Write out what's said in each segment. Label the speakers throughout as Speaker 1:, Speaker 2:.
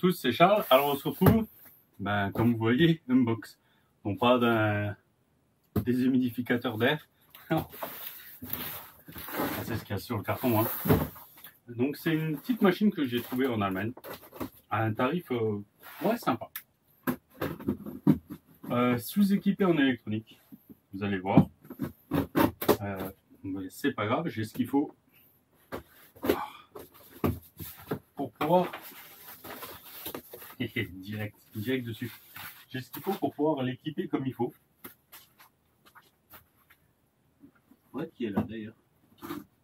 Speaker 1: tous, c'est Charles. Alors on se retrouve, comme vous voyez, unbox. Non pas d'un déshumidificateur d'air. C'est ce qu'il y a sur le carton. Hein. Donc c'est une petite machine que j'ai trouvée en Allemagne à un tarif ouais, sympa. Sous-équipé en électronique, vous allez voir. C'est pas grave, j'ai ce qu'il faut pour pouvoir direct dessus. J'ai ce qu'il faut pour pouvoir l'équiper comme il faut. Ouais, qui est là d'ailleurs.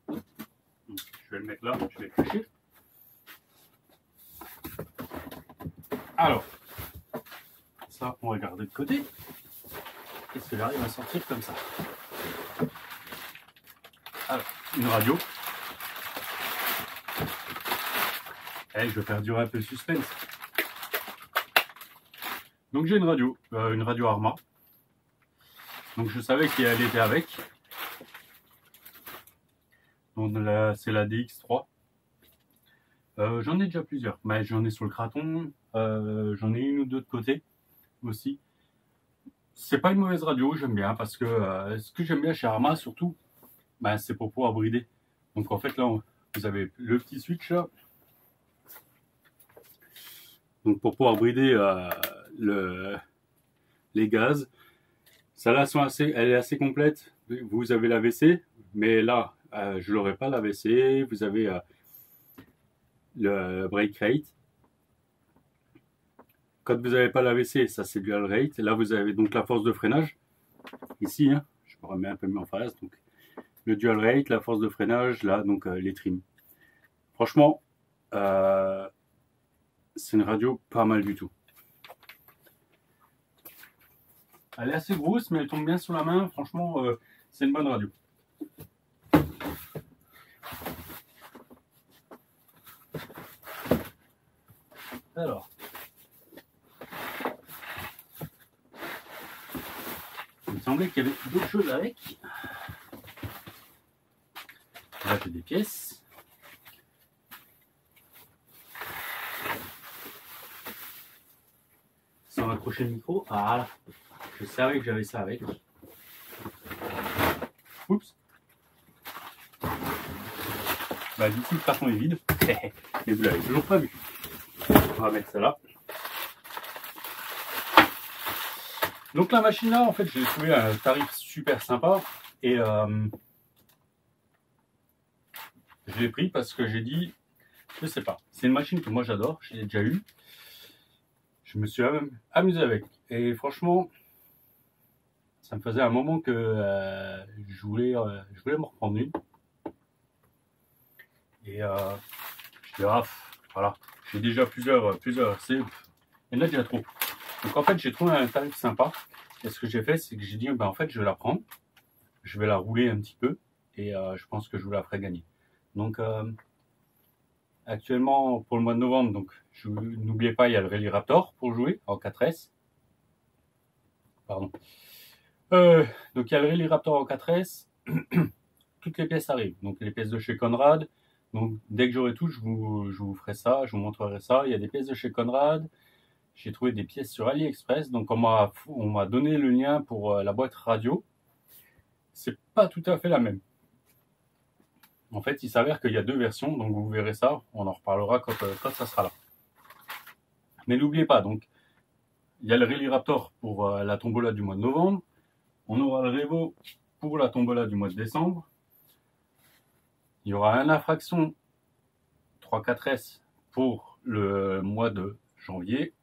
Speaker 1: Je vais le mettre là, je vais le cacher. Alors, ça, on va garder de côté. Qu'est-ce que j'arrive à sortir comme ça? Alors, une radio. Je vais faire durer un peu le suspense. Donc j'ai une radio Arma. Donc je savais qu'elle était avec. Donc c'est la DX3. J'en ai déjà plusieurs. Mais j'en ai sur le Kraton. J'en ai une ou deux de côté aussi. C'est pas une mauvaise radio, j'aime bien parce que ce que j'aime bien chez Arma surtout, c'est pour pouvoir brider. Donc en fait là, vous avez le petit switch là. Donc pour pouvoir brider les gaz. Celle-là elle est assez complète. Vous avez la WC, mais là je l'aurai pas la WC. Vous avez le brake rate. Quand vous n'avez pas la WC, ça c'est dual rate. Là vous avez donc la force de freinage. Ici, hein, je me remets un peu mieux en face. Donc le dual rate, la force de freinage, là donc les trims. Franchement, c'est une radio pas mal du tout. Elle est assez grosse, mais elle tombe bien sur la main. Franchement, c'est une bonne radio. Alors, il me semblait qu'il y avait d'autres choses avec. Là, j'ai des pièces. Sans accrocher le micro. Ah là, je savais que j'avais ça avec. Oups. D'ici le carton est vide. Et vous l'avez toujours pas vu. On va mettre ça là. Donc la machine là, en fait, j'ai trouvé un tarif super sympa. Et je l'ai pris parce que j'ai dit, je sais pas, c'est une machine que moi j'adore, j'ai déjà eu. Je me suis amusé avec. Et franchement, ça me faisait un moment que je voulais me reprendre une. Et je dis, voilà, j'ai déjà plusieurs, il y en a déjà trop. Donc en fait, j'ai trouvé un tarif sympa. Et ce que j'ai fait, c'est que j'ai dit, en fait, je vais la prendre. Je vais la rouler un petit peu. Et je pense que je vous la ferai gagner. Donc actuellement, pour le mois de novembre, donc n'oubliez pas, il y a le Rally Raptor pour jouer en 4S. Pardon. Donc il y a le Rally Raptor en 4S. Toutes les pièces arrivent. Donc les pièces de chez Conrad. Donc dès que j'aurai tout, je vous ferai ça, je vous montrerai ça. Il y a des pièces de chez Conrad. J'ai trouvé des pièces sur AliExpress. Donc on m'a donné le lien pour la boîte radio. C'est pas tout à fait la même. En fait, il s'avère qu'il y a deux versions, donc vous verrez ça. On en reparlera quand ça sera là. Mais n'oubliez pas, donc il y a le Rally Raptor pour la tombola du mois de novembre. On aura le Revo pour la tombola du mois de décembre. Il y aura un Infraction 3.4S pour le mois de janvier.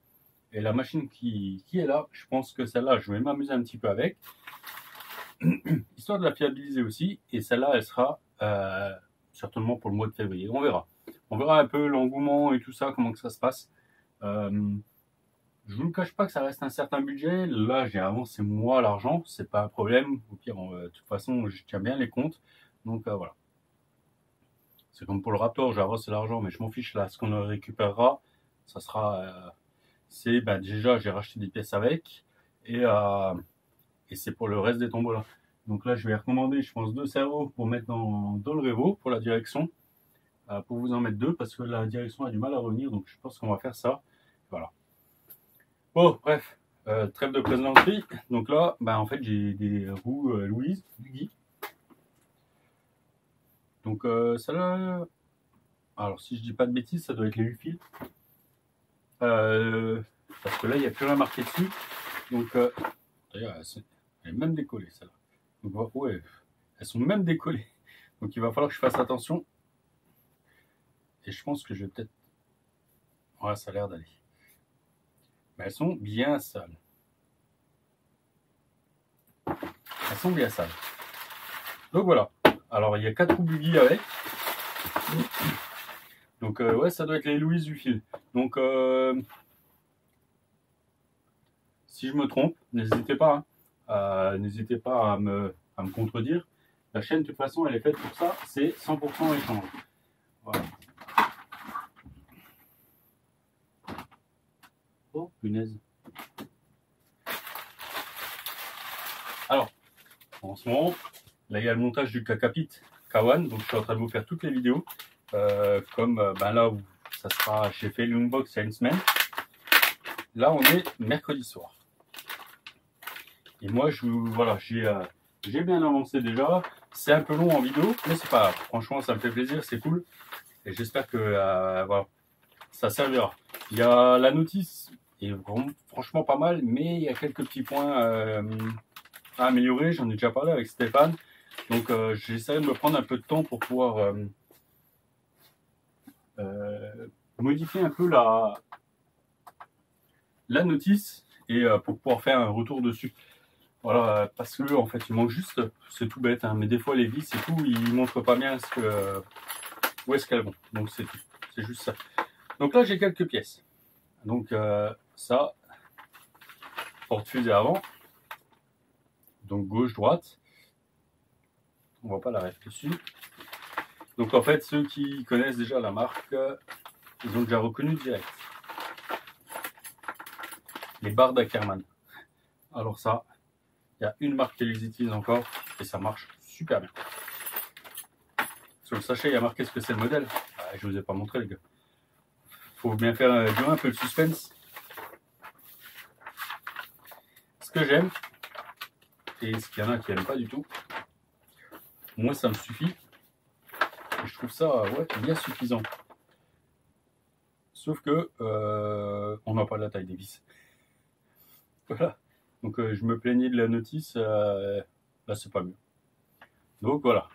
Speaker 1: Et la machine qui est là, je pense que celle-là, je vais m'amuser un petit peu avec. Histoire de la fiabiliser aussi. Et celle-là, elle sera certainement pour le mois de février. On verra. On verra un peu l'engouement et tout ça, comment que ça se passe. Je vous le cache pas que ça reste un certain budget. Là, j'ai avancé moi l'argent. C'est pas un problème. Au pire, de toute façon, je tiens bien les comptes. Donc voilà. C'est comme pour le Raptor, j'ai avancé l'argent, mais je m'en fiche là. Ce qu'on récupérera, ça sera... déjà, j'ai racheté des pièces avec. Et c'est pour le reste des tombolas. Donc là, je vais recommander, je pense, 2 cerveaux pour mettre dans le Revo, pour la direction. Pour vous en mettre 2, parce que la direction a du mal à revenir. Donc je pense qu'on va faire ça. Voilà. Bon, bref, trêve de plaisanterie. Donc là, bah, en fait, j'ai des roues Louise, Buggy. Donc ça là, alors si je dis pas de bêtises, ça doit être les 8 fils. Parce que là, il n'y a plus rien marqué dessus. Donc, d'ailleurs, elle est même décollée, celle-là. Donc, ouais, elles sont même décollées. Donc, il va falloir que je fasse attention. Et je pense que je vais peut-être... Ouais, ça a l'air d'aller. Mais elles sont bien sales. Elles sont bien sales. Donc, voilà. Alors, il y a 4 roues buggy avec. Donc, ouais, ça doit être les Louise du fil. Donc, si je me trompe, n'hésitez pas. Hein. N'hésitez pas à me contredire. La chaîne, de toute façon, elle est faite pour ça. C'est 100% échange. Voilà. Oh, punaise. Alors, en ce moment, là, il y a le montage du Kakapit Kawan. Donc, je suis en train de vous faire toutes les vidéos. Comme ben là, où ça sera, j'ai fait l'unbox il y a une semaine. Là, on est mercredi soir. Et moi, voilà, j'ai bien avancé déjà. C'est un peu long en vidéo, mais c'est pas grave. Franchement, ça me fait plaisir, c'est cool. Et j'espère que voilà, ça servira. Il y a la notice est vraiment, franchement pas mal, mais il y a quelques petits points à améliorer. J'en ai déjà parlé avec Stéphane. Donc j'essaierai de me prendre un peu de temps pour pouvoir modifier un peu la notice et pour pouvoir faire un retour dessus. Voilà, parce que en fait il manque juste, c'est tout bête, hein, mais des fois les vis et tout, ils montrent pas bien où est-ce qu'elles vont. Donc c'est tout, c'est juste ça. Donc là j'ai quelques pièces. Donc ça, porte-fusée avant, donc gauche-droite. On voit pas la ref dessus. Donc en fait ceux qui connaissent déjà la marque, ils ont déjà reconnu direct. Les barres d'Ackerman. Alors ça, il y a une marque qui les utilise encore et ça marche super bien. Sur le sachet, il y a marqué ce que c'est le modèle. Ah, je vous ai pas montré les gars. Faut bien faire un peu le suspense. Ce que j'aime, et ce qu'il y en a qui n'aiment pas du tout, moi ça me suffit. Et je trouve ça ouais, bien suffisant. Sauf que on n'a pas la taille des vis. Voilà. Donc je me plaignais de la notice, là c'est pas mieux. Donc voilà.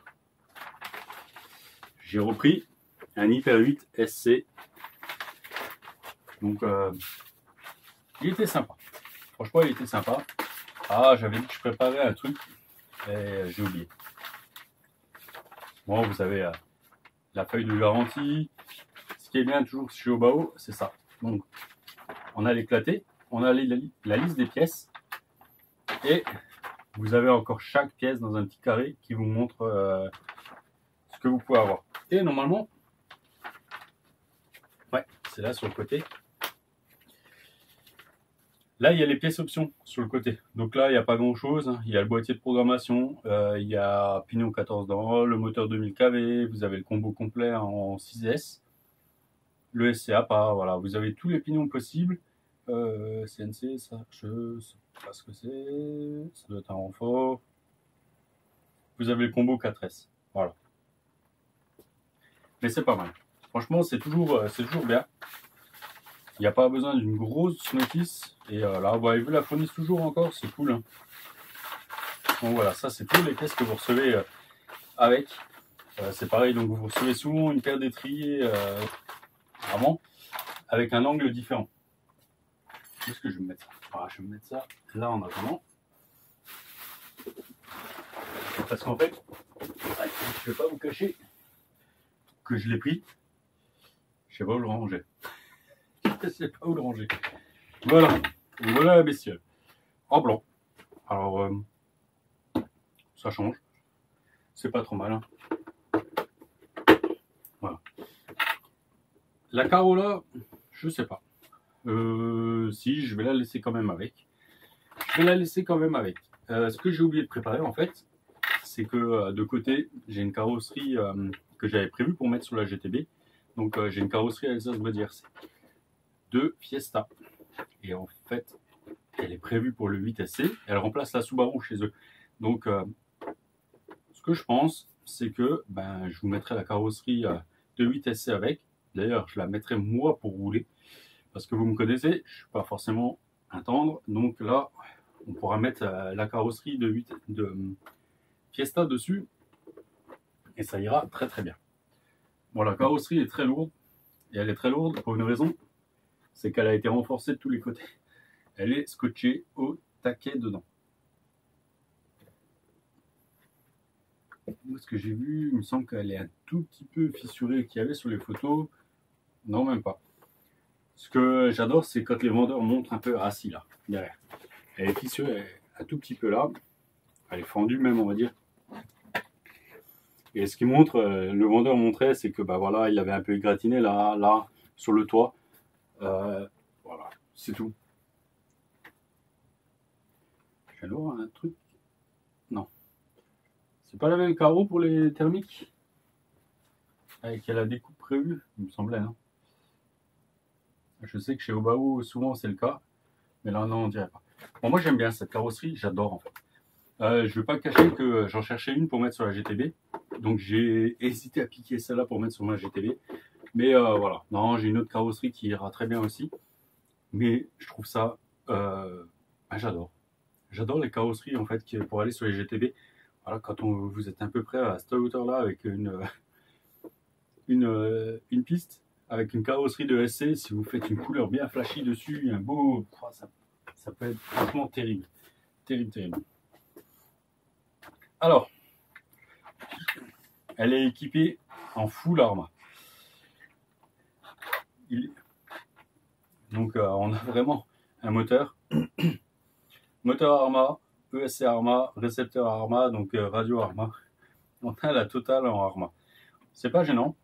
Speaker 1: J'ai repris un Hyper 8 SC. Donc il était sympa. Franchement il était sympa. Ah j'avais dit que je préparais un truc et j'ai oublié. Bon vous avez la feuille de garantie. Ce qui est bien toujours chez Obao, c'est ça. Donc on a l'éclaté, on a la liste des pièces et vous avez encore chaque pièce dans un petit carré qui vous montre ce que vous pouvez avoir. Et normalement, ouais, c'est là sur le côté. Là, il y a les pièces options sur le côté. Donc là, il n'y a pas grand-chose. Il y a le boîtier de programmation, il y a pignon 14 dents, le moteur 2000 kV, vous avez le combo complet en 6S, le SCA pas, voilà, vous avez tous les pignons possibles. CNC, ça, je sais pas ce que c'est. Ça doit être un renfort. Vous avez le combo 4S. Voilà. Mais c'est pas mal. Franchement, c'est toujours bien. Il n'y a pas besoin d'une grosse notice. Et là, vous avez vu la fourniture toujours encore, c'est cool. Hein. Donc voilà, ça c'est toutes les pièces que vous recevez avec. C'est pareil, donc vous recevez souvent une paire d'étriers vraiment avec un angle différent. Où est-ce que je vais me mettre ça? Ah, je vais me mettre ça là en attendant. Parce qu'en fait, je ne vais pas vous cacher que je l'ai pris. Je ne sais pas où le ranger. Je ne sais pas où le ranger. Voilà. Et voilà la bestiole. En blanc. Alors, ça change. C'est pas trop mal. Hein. Voilà. La Carola, je sais pas. Si, je vais la laisser quand même avec. Je vais la laisser quand même avec. Ce que j'ai oublié de préparer en fait, c'est que de côté, j'ai une carrosserie que j'avais prévue pour mettre sur la GTB. Donc j'ai une carrosserie Alsace Body RC. de Fiesta. Et en fait, elle est prévue pour le 8SC. Elle remplace la Subaru chez eux. Donc, ce que je pense, c'est que je vous mettrai la carrosserie de 8SC avec. D'ailleurs, je la mettrai moi pour rouler. Parce que vous me connaissez, je ne suis pas forcément un tendre. Donc là, on pourra mettre la carrosserie de Fiesta dessus. Et ça ira très très bien. Bon, la carrosserie est très lourde. Et elle est très lourde pour une raison. C'est qu'elle a été renforcée de tous les côtés. Elle est scotchée au taquet dedans. Ce que j'ai vu, il me semble qu'elle est un tout petit peu fissurée qu'il y avait sur les photos. Non, même pas. Ce que j'adore, c'est quand les vendeurs montrent un peu assis là, derrière. Elle est fissurée un tout petit peu là. Elle est fendue même, on va dire. Et ce qu'il montre, le vendeur montrait, c'est que voilà, il avait un peu égratigné là, sur le toit. Voilà, c'est tout. Je vais voir un truc. Non. C'est pas la même carreau pour les thermiques? Avec la découpe prévue, il me semblait, non? Je sais que chez Obao, souvent c'est le cas. Mais là, non, on dirait pas. Bon, moi j'aime bien cette carrosserie, j'adore en fait. Je ne vais pas cacher que j'en cherchais une pour mettre sur la GTB. Donc j'ai hésité à piquer celle-là pour mettre sur ma GTB. Mais voilà, non, j'ai une autre carrosserie qui ira très bien aussi. Mais je trouve ça, j'adore. J'adore les carrosseries en fait pour aller sur les GTB. Voilà, quand vous êtes un peu près à cette hauteur-là avec une piste, avec une carrosserie de SC, si vous faites une couleur bien flashy dessus, un beau, ça peut être franchement terrible. Terrible, terrible. Alors, elle est équipée en full Arma. Donc, on a vraiment un moteur. Moteur Arma, ESC Arma, récepteur Arma, donc radio Arma. On a la totale en Arma. C'est pas gênant.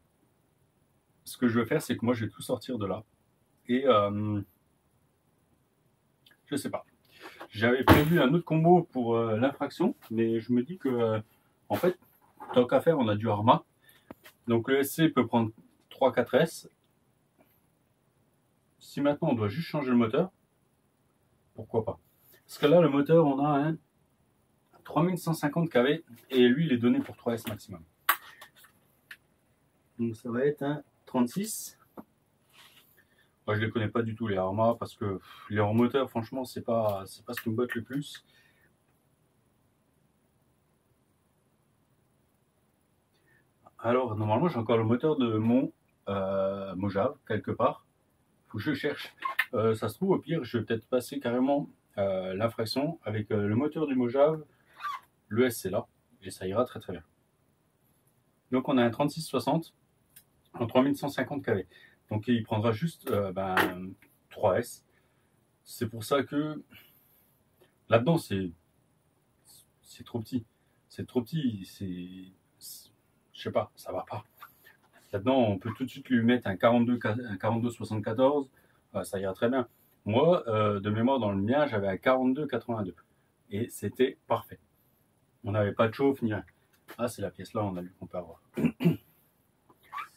Speaker 1: Ce que je vais faire, c'est que moi, je vais tout sortir de là. Et je sais pas. J'avais prévu un autre combo pour l'infraction, mais je me dis que, en fait, tant qu'à faire, on a du Arma. Donc le SC peut prendre 3-4S. Si maintenant on doit juste changer le moteur, pourquoi pas? Parce que là, le moteur, on a un 3150 kV et lui, il est donné pour 3S maximum. Donc ça va être un 36. Moi, je les connais pas du tout les Arma parce que les hors moteurs, franchement, c'est pas ce qui me botte le plus. Alors, normalement, j'ai encore le moteur de mon Mojave quelque part. Faut que je cherche. Ça se trouve, au pire, je vais peut-être passer carrément l'infraction avec le moteur du Mojave, le SC là, et ça ira très très bien. Donc, on a un 3660 en 3150 kV. Donc, il prendra juste 3S. C'est pour ça que là-dedans, c'est trop petit. C'est trop petit. Je sais pas, ça va pas. Là-dedans, on peut tout de suite lui mettre un 42 74. Ça ira très bien. Moi, de mémoire, dans le mien, j'avais un 42 82. Et c'était parfait. On n'avait pas de chauffe ni rien. Ah, c'est la pièce là, on a vu qu'on peut avoir.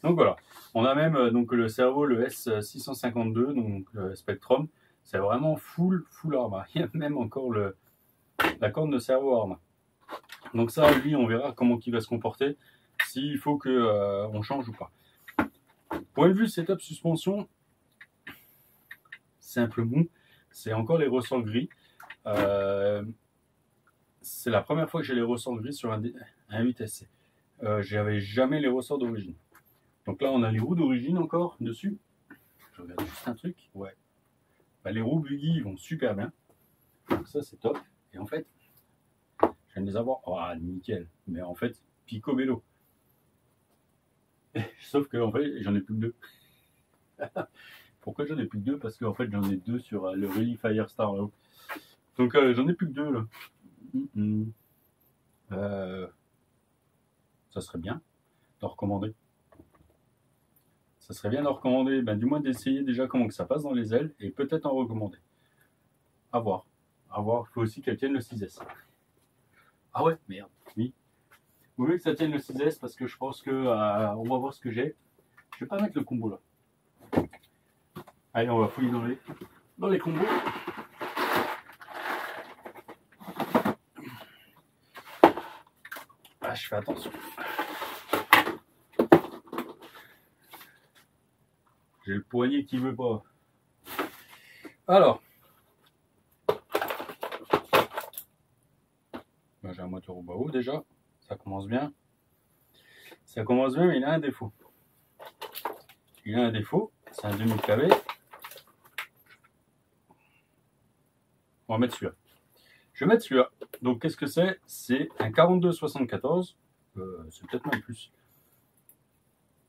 Speaker 1: Donc voilà. On a même donc le cerveau, le S652, donc le Spectrum. C'est vraiment full Arma. Il y a même encore la corne de cerveau Arma. Donc ça, lui, on verra comment il va se comporter, s'il faut que on change ou pas. Point de vue setup suspension, c'est un peu mou. C'est encore les ressorts gris. C'est la première fois que j'ai les ressorts gris sur un 8SC. J'avais jamais les ressorts d'origine. Donc là, on a les roues d'origine encore dessus. Je regarde juste un truc. Ouais. Les roues buggy vont super bien. Donc ça, c'est top. Et en fait, je viens de les avoir. Oh, nickel. Mais en fait, picobello. Sauf que en fait, j'en ai plus que deux. Pourquoi j'en ai plus que deux? Parce qu'en fait, j'en ai deux sur le Rally Firestar là-haut. Donc j'en ai plus que deux là. Ça serait bien de recommander. Ça serait bien de recommander, du moins d'essayer déjà comment que ça passe dans les ailes et peut-être en recommander. À voir. À voir. Il faut aussi qu'elle tienne le 6S. Ah ouais, merde. Oui. Vaut mieux que ça tienne le 6S parce que je pense que on va voir ce que j'ai. Je vais pas mettre le combo là. Allez, on va fouiller dans les combos. Ah, je fais attention. J'ai le poignet qui veut pas. Alors, ben, j'ai un moteur au bas haut déjà. Ça commence bien. Ça commence bien, mais il a un défaut. Il a un défaut. C'est un 2000 kV. On va mettre celui-là. Je vais mettre celui-là. Donc, qu'est-ce que c'est? C'est un 4274. C'est peut-être même plus.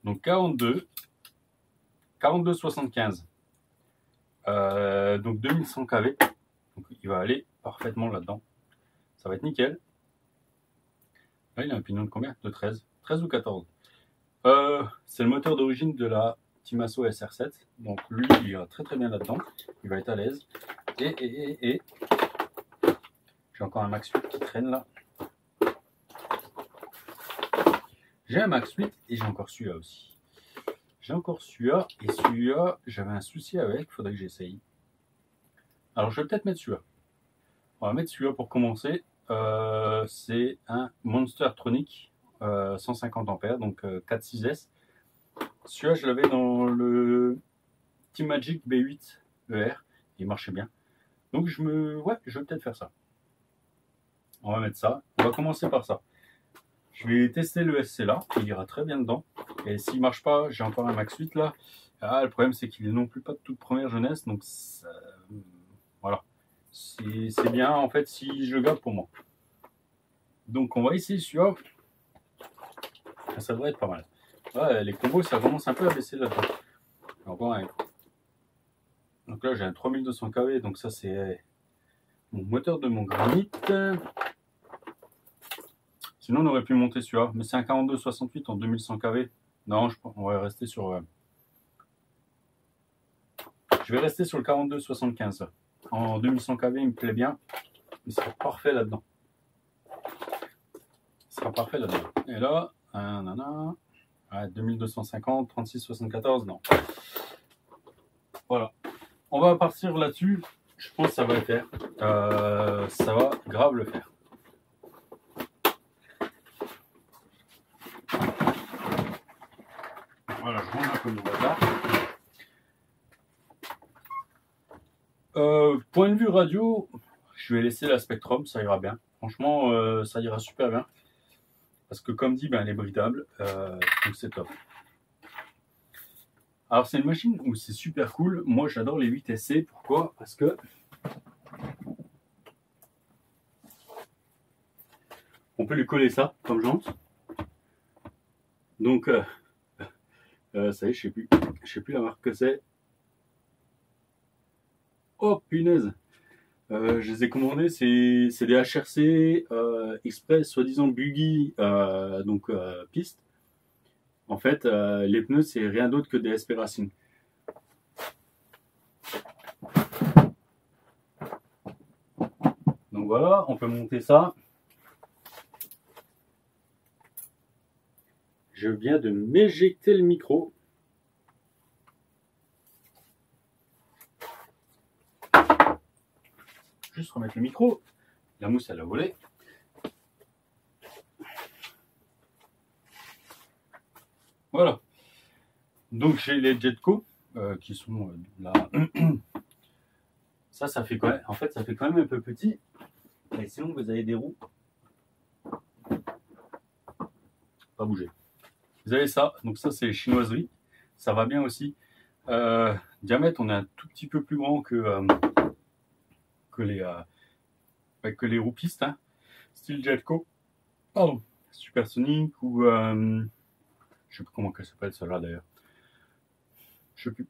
Speaker 1: Donc, 4275. Donc, 2100 kV. Donc, il va aller parfaitement là-dedans. Ça va être nickel. Là, il a un pignon de combien? De 13. 13 ou 14. C'est le moteur d'origine de la Timasso SR7. Donc, lui, il ira très très bien là-dedans. Il va être à l'aise. Et j'ai encore un Max 8 qui traîne là. J'ai un Max 8 et j'ai encore celui-là aussi. J'ai encore celui-là et celui-là, j'avais un souci avec, il faudrait que j'essaye. Alors je vais peut-être mettre celui-là. On va mettre celui-là pour commencer. C'est un Monster Tronic 150 ampères, donc 4.6S. Celui-là, je l'avais dans le Team Magic B8 ER. Il marchait bien. Donc je vais peut-être faire ça. On va mettre ça. On va commencer par ça. Je vais tester le SC là, il ira très bien dedans. Et s'il ne marche pas, j'ai encore un Max 8 là. Ah, le problème c'est qu'il est non plus pas de toute première jeunesse, donc ça, voilà. C'est bien en fait si je le garde pour moi. Donc on va essayer celui-là. Ça devrait être pas mal. Ouais, les combos ça commence un peu à baisser là-dedans. Encore un. Donc là j'ai un 3200 kV, donc ça c'est mon moteur de mon granit. Sinon on aurait pu monter celui-là, mais c'est un 4268 en 2100 kV. Non, on va rester sur. Je vais rester sur le 4275. En 2100 kV, il me plaît bien. Il sera parfait là-dedans. Il sera parfait là-dedans. Et là, 2250, 3674, non. Voilà. On va partir là-dessus. Je pense que ça va le faire. Ça va grave le faire. Voilà, je range un peu mon bazar. Point de vue radio, je vais laisser la Spectrum, ça ira bien. Franchement, ça ira super bien. Parce que comme dit, ben, elle est bridable, donc c'est top. Alors c'est une machine où c'est super cool. Moi j'adore les 8SC. Pourquoi? Parce que on peut lui coller ça comme jante. Donc ça y est, je sais plus la marque que c'est. Oh punaise! Je les ai commandés, c'est des HRC Express, soi-disant buggy, donc piste. En fait, les pneus, c'est rien d'autre que des SP Racing. Donc voilà, on peut monter ça. Je viens de m'éjecter le micro. Juste remettre le micro. La mousse, elle a volé. Voilà. Donc j'ai les Jetco qui sont là. Ça fait quand même, en fait, ça fait quand même un peu petit. Mais sinon, vous avez des roues. Pas bouger. Vous avez ça. Donc ça, c'est les chinoiseries. Ça va bien aussi. Diamètre, on est un tout petit peu plus grand que les roues pistes. Hein. Style Jetco. Pardon. Supersonic ou je sais plus comment elle s'appelle celle-là d'ailleurs. Je sais plus.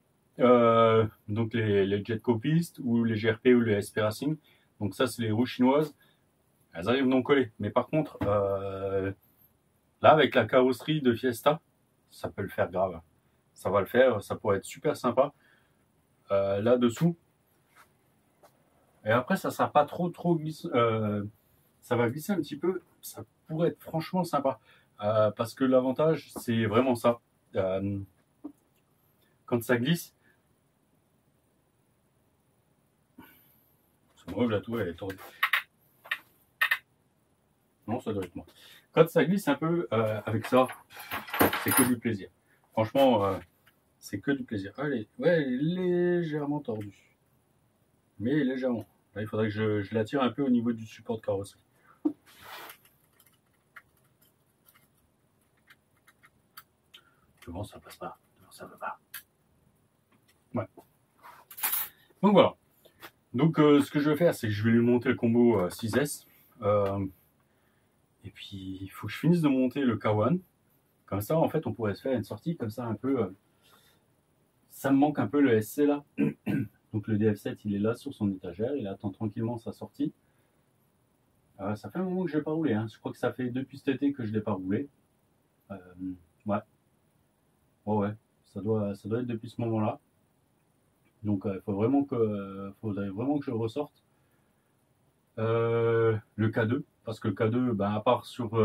Speaker 1: Donc les Jetco pistes ou les GRP ou les SP Racing. Donc ça c'est les roues chinoises. Elles arrivent non collées. Mais par contre, là avec la carrosserie de Fiesta, ça peut le faire grave. Ça va le faire, ça pourrait être super sympa. Là-dessous. Et après ça sera pas trop glisse. Ça va glisser un petit peu. Ça pourrait être franchement sympa. Parce que l'avantage c'est vraiment ça. Quand ça glisse, C'est moi, la tour, elle est tordue. Non, ça doit être moi. Quand ça glisse un peu avec ça, c'est que du plaisir. Franchement, c'est que du plaisir. Allez, ouais, elle est légèrement tordue. Mais légèrement. Là, il faudrait que je la tire un peu au niveau du support de carrosserie. Devant, ça passe pas. Devant, ça va pas. Ouais. Donc voilà. Donc ce que je vais faire, c'est que je vais lui monter le combo 6S. Et puis, il faut que je finisse de monter le K1. Comme ça, en fait, on pourrait se faire une sortie comme ça un peu. Ça me manque un peu le SC là. Donc le DF7, il est là sur son étagère. Il attend tranquillement sa sortie. Ça fait un moment que je n'ai pas roulé. Hein. Je crois que ça fait depuis cet été que je ne l'ai pas roulé. Ouais. Ouais. Ça doit être depuis ce moment-là. Donc il faudrait vraiment que je ressorte le K2. Parce que le K2, ben, à part sur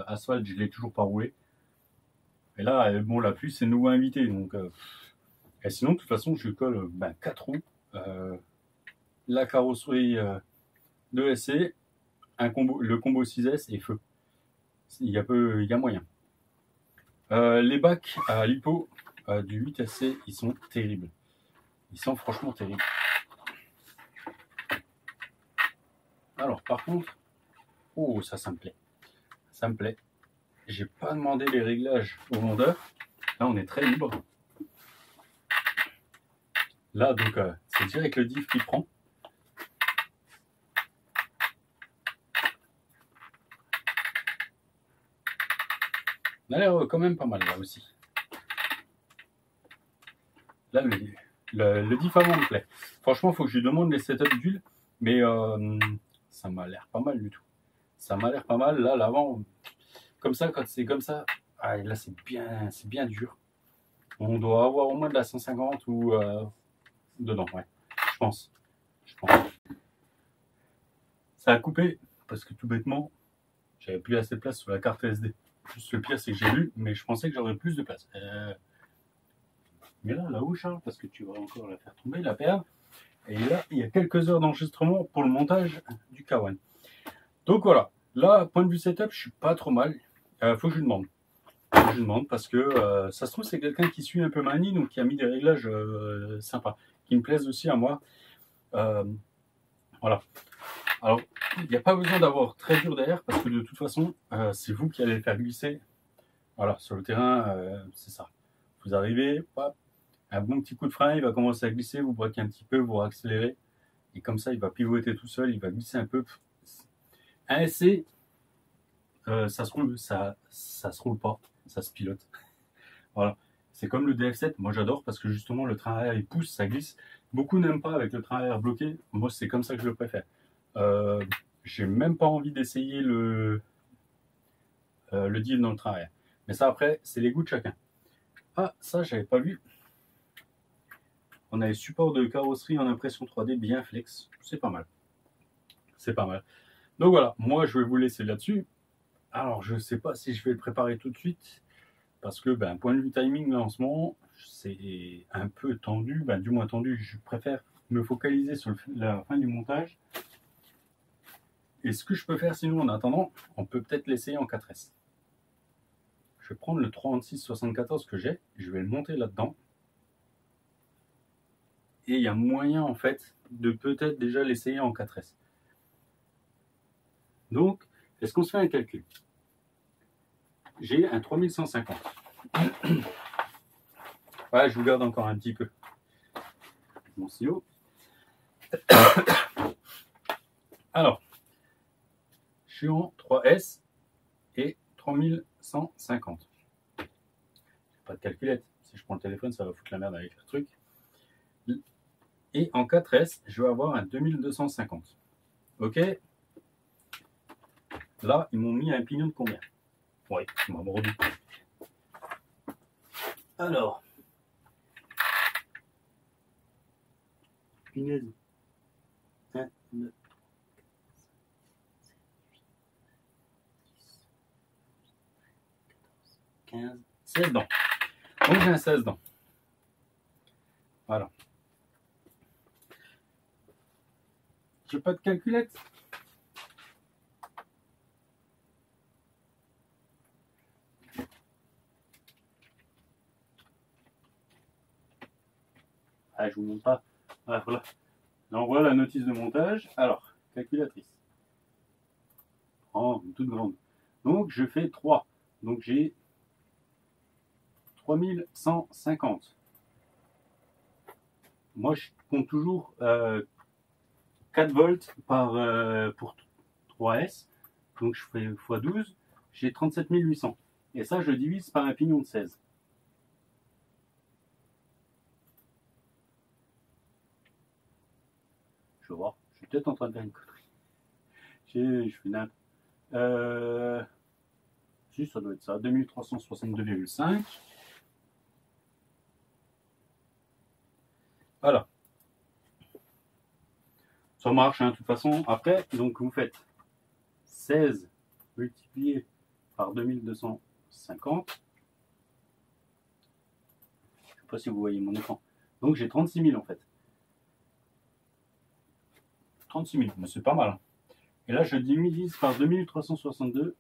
Speaker 1: asphalte, je ne l'ai toujours pas roulé. Et là, bon, la pluie, c'est nouveau invité. Donc, et sinon, de toute façon, je colle 4 roues, la carrosserie de SC, le combo 6S et feu. Il y a moyen. Les bacs à lipo du 8SC, ils sont terribles. Ils sont franchement terribles. Alors, par contre, oh, ça me plaît. Ça me plaît. J'ai pas demandé les réglages au vendeur. Là, on est très libre. Là, donc, c'est direct le diff qui prend. On a l'air quand même pas mal là aussi. Là, le diff avant me plaît. Franchement, il faut que je lui demande les setups d'huile, mais ça m'a l'air pas mal du tout. Ça m'a l'air pas mal. Là, l'avant, comme ça, quand c'est comme ça, ah, là, c'est bien dur. On doit avoir au moins de la 150 ou dedans, ouais. Je pense. Ça a coupé parce que tout bêtement, j'avais plus assez de place sur la carte SD. Juste le pire, c'est que j'ai lu, mais je pensais que j'aurais plus de place. Mais là-haut, Charles, parce que tu vas encore la faire tomber, la paire. Et là, il y a quelques heures d'enregistrement pour le montage du K1. Donc voilà, là, point de vue setup, je suis pas trop mal. Faut que je lui demande. Je lui demande parce que ça se trouve, c'est quelqu'un qui suit un peu Mani, donc qui a mis des réglages sympas, qui me plaisent aussi à moi. Voilà. Alors, il n'y a pas besoin d'avoir très dur derrière parce que de toute façon, c'est vous qui allez le faire glisser. Voilà, sur le terrain, c'est ça. Vous arrivez, hop, un bon petit coup de frein, il va commencer à glisser, vous braquez un petit peu, vous accélérez. Et comme ça, il va pivoter tout seul, il va glisser un peu. Un SC, ça se roule pas, ça se pilote. Voilà. C'est comme le DF7, moi j'adore parce que justement le train arrière il pousse, ça glisse. Beaucoup n'aiment pas avec le train arrière bloqué, moi c'est comme ça que je le préfère. J'ai même pas envie d'essayer le diff dans le train arrière. Mais ça après, c'est les goûts de chacun. Ah, ça j'avais pas vu. On a les supports de carrosserie en impression 3D bien flex, c'est pas mal. C'est pas mal. Donc voilà, moi je vais vous laisser là-dessus. Alors je sais pas si je vais le préparer tout de suite. Parce que, point de vue timing, là, en ce moment, c'est un peu tendu. Du moins tendu, je préfère me focaliser sur la fin du montage. Et ce que je peux faire, sinon, en attendant, on peut peut-être l'essayer en 4S. Je vais prendre le 3674 que j'ai. Je vais le monter là-dedans. Et il y a moyen, en fait, de peut-être déjà l'essayer en 4S. Donc, est-ce qu'on se fait un calcul? J'ai un 3150. Ouais, je vous garde encore un petit peu mon stylo. Alors, je suis en 3S et 3150. Pas de calculette. Si je prends le téléphone, ça va foutre la merde avec le truc. Et en 4S, je vais avoir un 2250. Ok? Là, ils m'ont mis un pignon de combien? Oui, ils m'ont mordu. Alors. Punaise. 1, 2, 15, 16 dents. Donc j'ai un 16 dents. Voilà. J'ai pas de calculette. Ah, je vous montre pas. Ah, voilà. Là, on voit la notice de montage. Alors, calculatrice. Oh, toute grande. Donc, je fais 3. Donc, j'ai 3150. Moi, je compte toujours 4 volts pour 3S. Donc, je fais x12. J'ai 37 800. Et ça, je divise par un pignon de 16. Je vais voir. Je suis peut-être en train de faire une connerie. Je fais n'importe. Si, ça doit être ça. 2362,5. Voilà. Ça marche, hein, de toute façon. Après, donc vous faites 16 multiplié par 2250. Je ne sais pas si vous voyez mon écran. Donc j'ai 36 000 en fait. 36 000, mais c'est pas mal. Hein. Et là, je divise par 2362.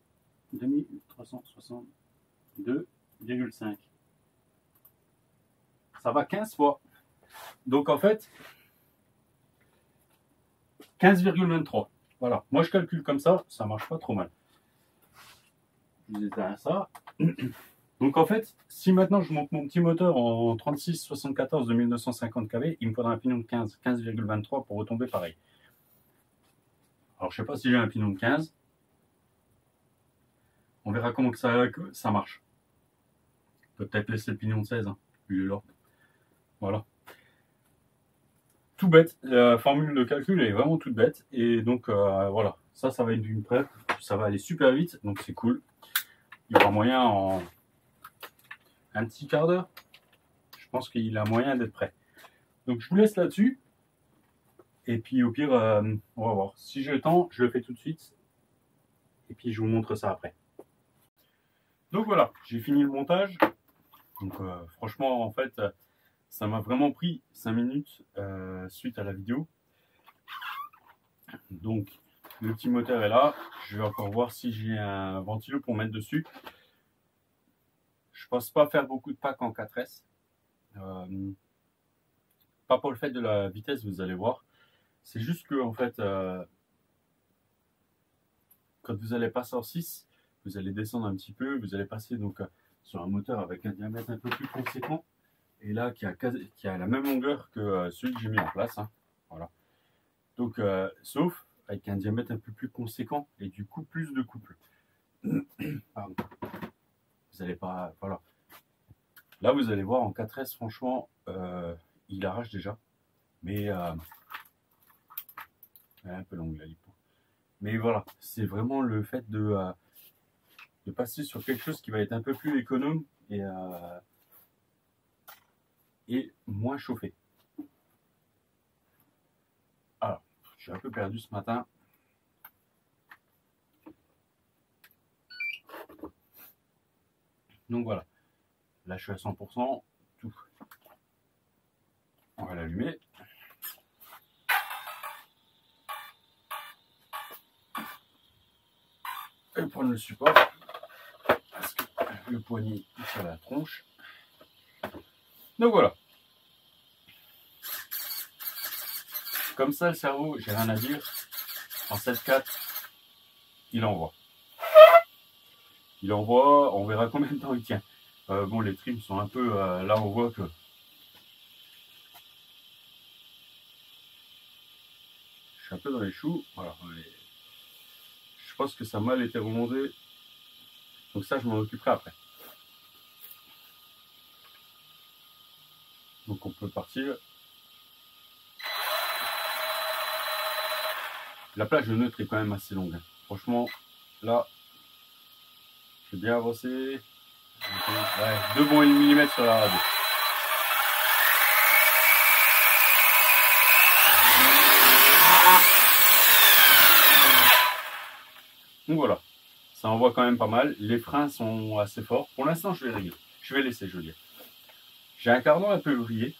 Speaker 1: 2362,5. Ça va 15 fois. Donc en fait, 15,23. Voilà. Moi, je calcule comme ça marche pas trop mal. Je vous éteins ça. Donc en fait, si maintenant je monte mon petit moteur en 36-74 de 1950 kV, il me faudra un pignon de 15, 15,23 pour retomber pareil. Alors je sais pas si j'ai un pignon de 15. On verra comment que ça marche. Peut-être laisser le pignon de 16, hein, vu l'ordre. Voilà. Tout bête. La formule de calcul est vraiment toute bête. Et donc voilà, ça va être une prep. Ça va aller super vite, donc c'est cool. Il y aura moyen en un petit quart d'heure. Je pense qu'il a moyen d'être prêt. Donc je vous laisse là-dessus. Et puis au pire, on va voir. Si j'ai le temps, je le fais tout de suite. Et puis je vous montre ça après. Donc voilà, j'ai fini le montage. Donc franchement, en fait, ça m'a vraiment pris 5 minutes suite à la vidéo. Donc le petit moteur est là. Je vais encore voir si j'ai un ventilo pour mettre dessus. Je pense pas faire beaucoup de packs en 4S. Pas pour le fait de la vitesse, vous allez voir. C'est juste que en fait, quand vous allez passer en 6, vous allez descendre un petit peu, vous allez passer donc sur un moteur avec un diamètre un peu plus conséquent, et là qui a la même longueur que celui que j'ai mis en place. Hein. Voilà. Donc, sauf avec un diamètre un peu plus conséquent et du coup plus de couple. Pardon. Vous allez pas. Voilà. Là, vous allez voir en 4S, franchement, il arrache déjà. Mais elle est un peu longue la lipo. Mais voilà, c'est vraiment le fait de passer sur quelque chose qui va être un peu plus économe et moins chauffé. Alors, je suis un peu perdu ce matin. Donc voilà, là je suis à 100%. Tout. On va l'allumer. Et prendre le support. Parce que le poignet est sur la tronche. Donc voilà. Comme ça, le cerveau, j'ai rien à dire. En 7.4, il envoie. Il envoie, on verra combien de temps il tient. Bon, les trims sont un peu... là, on voit que... Je suis un peu dans les choux. Voilà. Je pense que ça a mal été remonté. Donc ça, je m'en occuperai après. Donc on peut partir. La plage de neutre est quand même assez longue. Franchement, là, j'ai bien avancé. Ouais, 2 bons mm sur la radio. Donc voilà, ça envoie quand même pas mal. Les freins sont assez forts. Pour l'instant, je vais régler. Je vais laisser, je veux dire. J'ai un cardan un peu vrillé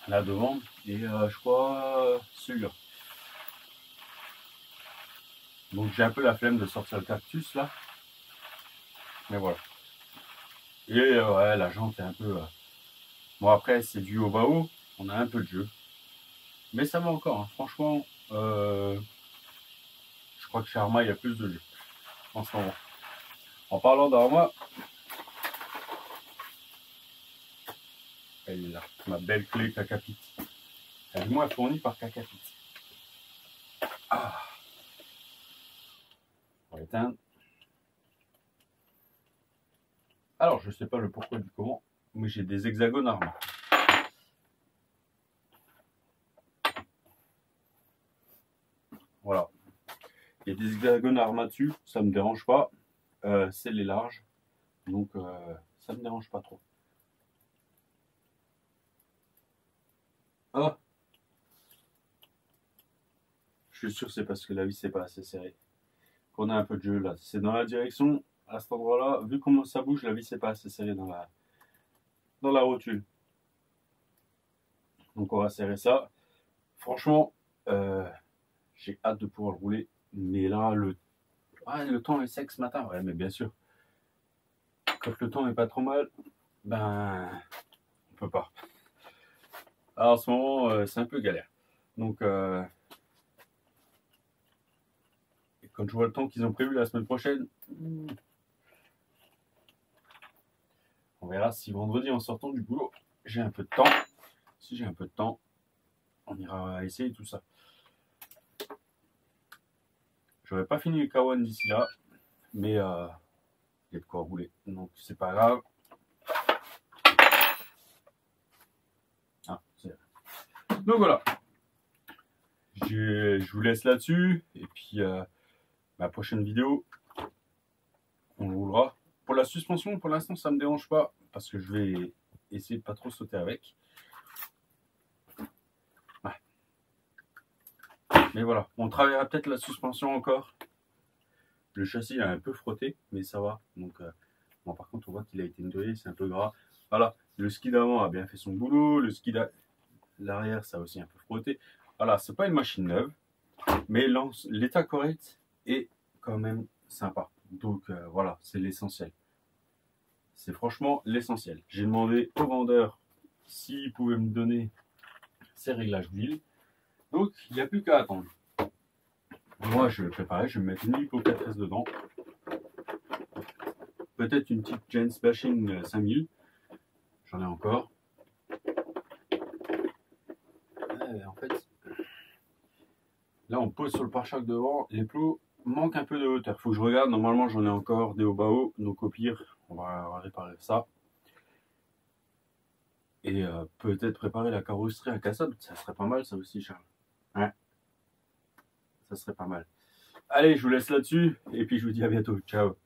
Speaker 1: là devant et je crois celui-là. Donc j'ai un peu la flemme de sortir le cactus là. Mais voilà. Et ouais, la jante est un peu... Bon après c'est dû au bas-haut. On a un peu de jeu. Mais ça va encore. Hein. Franchement, je crois que chez Arma il y a plus de jeu en ce moment. En parlant d'Arma, elle est là. Ma belle clé Kakapit. Elle est moins fournie par Kakapit. Ah. On va éteindre. Alors, je sais pas le pourquoi du comment, mais j'ai des hexagones Arma. Voilà. Il y a des hexagones Arma dessus, ça me dérange pas. C'est les larges, donc ça me dérange pas trop. Ah, je suis sûr que c'est parce que la vis c'est pas assez serrée. Qu'on a un peu de jeu là. C'est dans la direction, à cet endroit-là, vu comment ça bouge, la vis c'est pas assez serrée dans la rotule. Donc on va serrer ça. Franchement, j'ai hâte de pouvoir le rouler. Mais là, le temps est sec ce matin. Ouais, mais bien sûr. Quand le temps est pas trop mal, ben, on peut pas. Alors, en ce moment, c'est un peu galère. Donc, et quand je vois le temps qu'ils ont prévu la semaine prochaine, on verra si vendredi, en sortant du boulot, j'ai un peu de temps. Si j'ai un peu de temps, on ira essayer tout ça. J'aurais pas fini le K1 d'ici là, mais il y a de quoi rouler. Donc, c'est pas grave. Ah, donc voilà. Je vous laisse là-dessus. Et puis, ma prochaine vidéo, on le roulera. Pour la suspension, pour l'instant, ça ne me dérange pas. Parce que je vais essayer de pas trop sauter avec. Ouais. Mais voilà, on travaillera peut-être la suspension encore. Le châssis a un peu frotté, mais ça va. Donc, bon, par contre, on voit qu'il a été nettoyé, c'est un peu gras. Voilà, le ski d'avant a bien fait son boulot. Le ski l'arrière, ça a aussi un peu frotté. Voilà, c'est pas une machine neuve. Mais l'état correct est quand même sympa. Donc voilà, c'est l'essentiel. C'est franchement l'essentiel. J'ai demandé au vendeur s'il pouvait me donner ses réglages d'huile. Donc il n'y a plus qu'à attendre. Moi je vais préparer, je vais me mettre une Hypo 4S dedans. Peut-être une petite Jens Bashing 5000. J'en ai encore. En fait, là on pose sur le pare-choc devant. Les plots manquent un peu de hauteur. Faut que je regarde. Normalement j'en ai encore des hauts bas hauts. Donc au pire, on va réparer ça. Et peut-être préparer la carrosserie à cassable, ça serait pas mal ça aussi, Charles. Ouais, ça serait pas mal. Allez, je vous laisse là-dessus, et puis je vous dis à bientôt. Ciao.